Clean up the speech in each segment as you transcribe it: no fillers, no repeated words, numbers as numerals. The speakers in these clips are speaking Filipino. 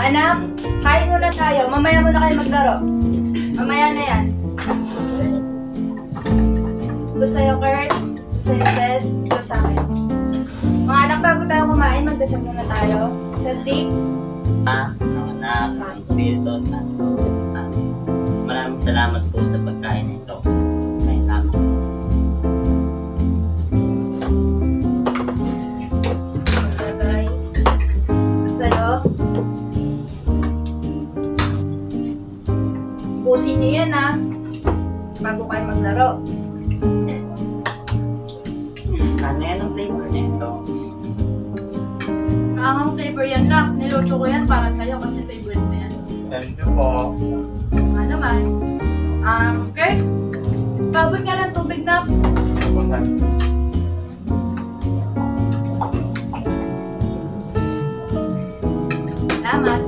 anak, kain muna tayo. Mamaya muna kayo maglaro. Mamaya na yan. Ito sa'yo, Kurt. Ito sa'yo, Seth. Ito sa akin. Mga anak, bago tayo kumain, magdasal muna tayo. Cedric. Ang anak, ang Espiritu Santo. Amen. Maraming salamat po sa pagkain nito. May lamang. Maglagay. Ito sa'yo. Pusin nyo yan, ha. Bago kayo maglaro. Ano yan ang flavor nito? Ang flavor yan, nak. Niluto ko yan para sa'yo kasi favorite mo yan. Thank you po. Ano man? Kurt, pabot nga ng tubig na. Salamat.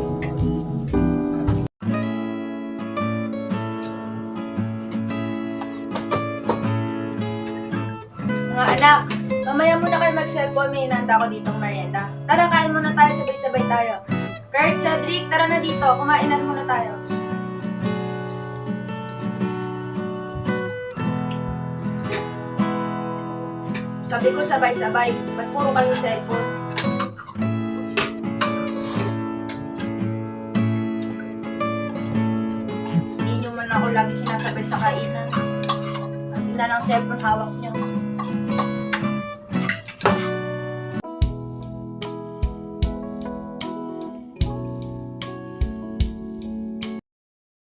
Mga anak, mamaya muna kayo mag-cellphone. May inanda ko ditong merienda. Tara, kain muna tayo, sabay-sabay tayo. Kurt, Cedric, tara na dito. Kumainan muna tayo. Sabi ko sabay-sabay. Ba't puro kayo cellphone? Hindi nyo man ako lagi sinasabay sa kainan. Sabi na lang cellphone hawak nyo.